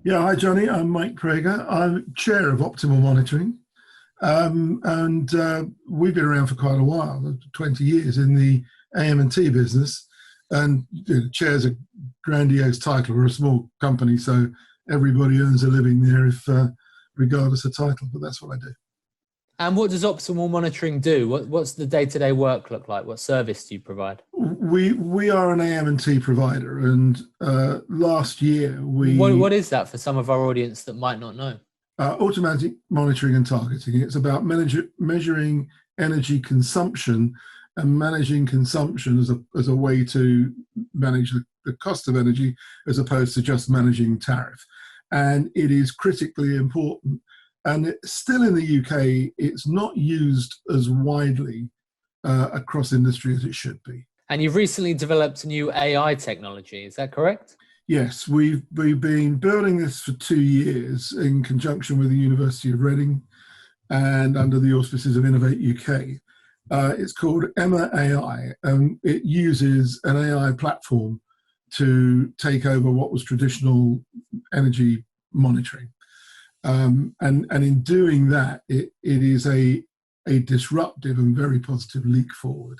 Yeah, hi Johnny. I'm Mike Prager. I'm chair of Optimal Monitoring, and we've been around for quite a while, 20 years in the AM&T business. And chair's a grandiose title. We're a small company, so everybody earns a living there, if regardless of title. But that's what I do. And what does optimal monitoring do? What's the day-to-day work look like? What service do you provide? We are an AM&T provider, and last year What is that for some of our audience that might not know? Automatic monitoring and targeting. It's about measuring energy consumption and managing consumption as a way to manage the cost of energy, as opposed to just managing tariff. And it is critically important. And still in the UK, it's not used as widely across industry as it should be. And you've recently developed a new AI technology, is that correct? Yes, we've been building this for 2 years in conjunction with the University of Reading and under the auspices of Innovate UK. It's called Emma AI, and it uses an AI platform to take over what was traditional energy monitoring. And in doing that, it is a disruptive and very positive leap forward.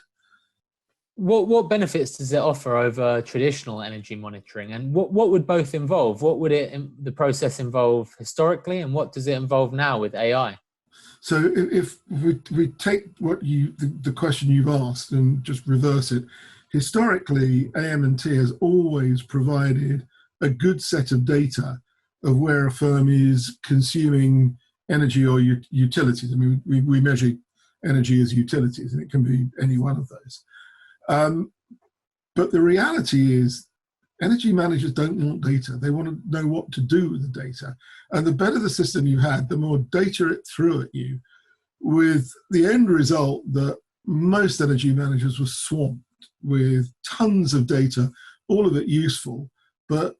What benefits does it offer over traditional energy monitoring, and what would both involve? What would the process involve historically, and what does it involve now with AI? So if we take the question you've asked and just reverse it, historically AM&T has always provided a good set of data of where a firm is consuming energy or utilities. I mean, we measure energy as utilities, and it can be any one of those. But the reality is energy managers don't want data. They want to know what to do with the data. And the better the system you had, the more data it threw at you, with the end result that most energy managers were swamped with tons of data, all of it useful, but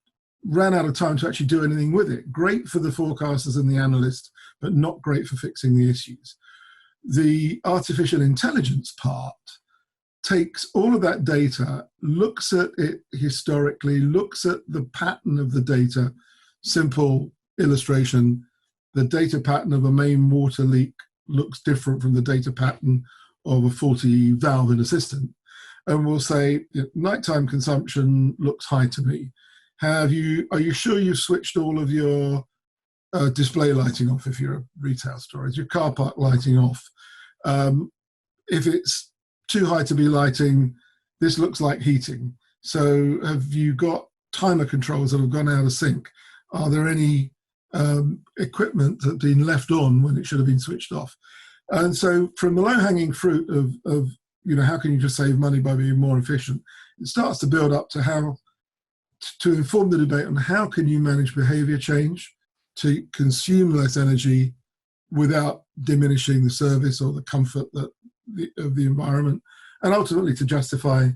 ran out of time to actually do anything with it. Great for the forecasters and the analysts, but not great for fixing the issues. The artificial intelligence part takes all of that data, looks at it historically, looks at the pattern of the data. Simple illustration, the data pattern of a main water leak looks different from the data pattern of a faulty valve in a system. And we'll say, nighttime consumption looks high to me. Are you sure you've switched all of your display lighting off if you're a retail store? Is your car park lighting off? If it's too high to be lighting, this looks like heating. So have you got timer controls that have gone out of sync? Are there any equipment that's been left on when it should have been switched off? And so from the low-hanging fruit of how can you just save money by being more efficient, it starts to build up to how to inform the debate on how can you manage behavior change to consume less energy without diminishing the service or the comfort of the environment, and ultimately to justify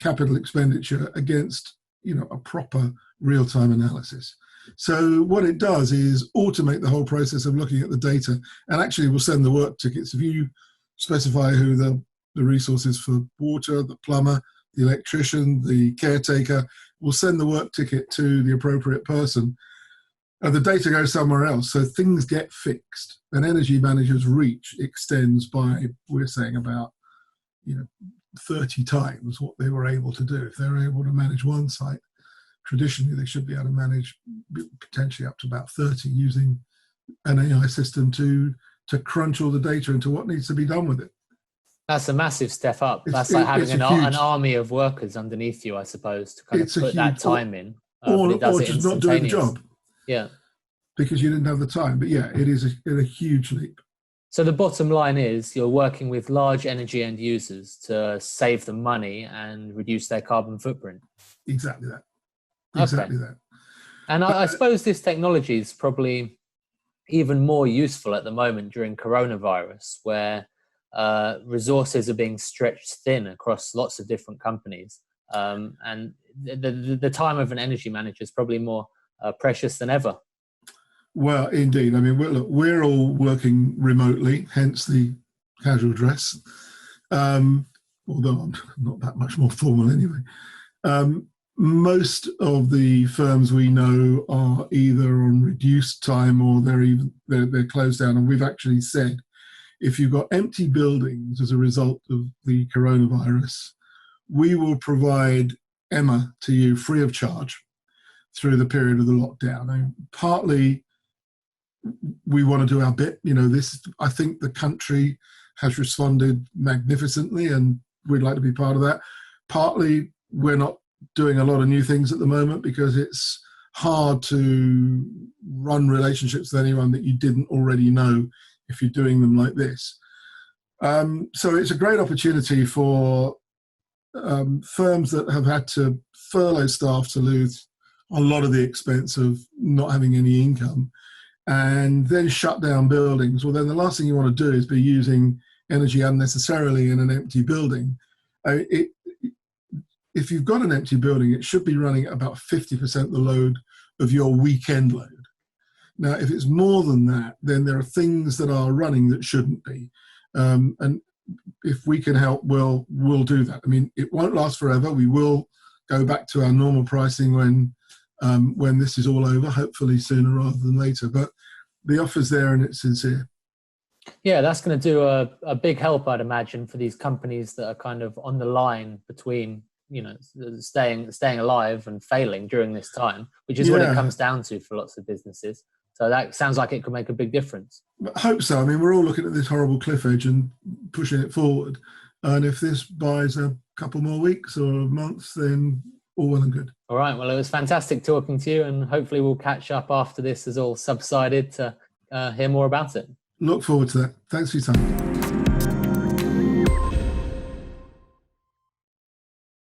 capital expenditure against a proper real-time analysis. So what it does is automate the whole process of looking at the data, and actually will send the work tickets. If you specify who the resource is for water, the plumber, the electrician, the caretaker, will send the work ticket to the appropriate person. And the data goes somewhere else, so things get fixed. An energy manager's reach extends by, we're saying, about 30 times what they were able to do. If they were able to manage one site, traditionally they should be able to manage potentially up to about 30 using an AI system to crunch all the data into what needs to be done with it. That's a massive step up. That's like having an army of workers underneath you, I suppose, to kind of put that time in. Or just not doing the job. Yeah. Because you didn't have the time. But yeah, it is a huge leap. So the bottom line is you're working with large energy end users to save them money and reduce their carbon footprint. Exactly that. Exactly that. And I suppose this technology is probably even more useful at the moment during coronavirus, where resources are being stretched thin across lots of different companies. And the time of an energy manager is probably more precious than ever. Well, indeed. I mean, we're all working remotely, hence the casual dress, although I'm not that much more formal anyway. Most of the firms we know are either on reduced time or they're closed down. And we've actually said, if you've got empty buildings as a result of the coronavirus, we will provide Emma to you free of charge through the period of the lockdown. And partly we want to do our bit. I think the country has responded magnificently and we'd like to be part of that. Partly we're not doing a lot of new things at the moment because it's hard to run relationships with anyone that you didn't already know if you're doing them like this. So it's a great opportunity for firms that have had to furlough staff to lose a lot of the expense of not having any income and then shut down buildings. Well, then the last thing you want to do is be using energy unnecessarily in an empty building. If you've got an empty building, it should be running at about 50% the load of your weekend load. Now, if it's more than that, then there are things that are running that shouldn't be. And if we can help, we'll do that. I mean, it won't last forever. We will go back to our normal pricing when this is all over, hopefully sooner rather than later. But the offer's there and it's sincere. Yeah, that's going to do a big help, I'd imagine, for these companies that are kind of on the line between, staying alive and failing during this time, which is what it comes down to for lots of businesses. So that sounds like it could make a big difference. I hope so. I mean, we're all looking at this horrible cliff edge and pushing it forward. And if this buys a couple more weeks or months, then all well and good. All right. Well, it was fantastic talking to you, and hopefully we'll catch up after this has all subsided to hear more about it. Look forward to that. Thanks for your time.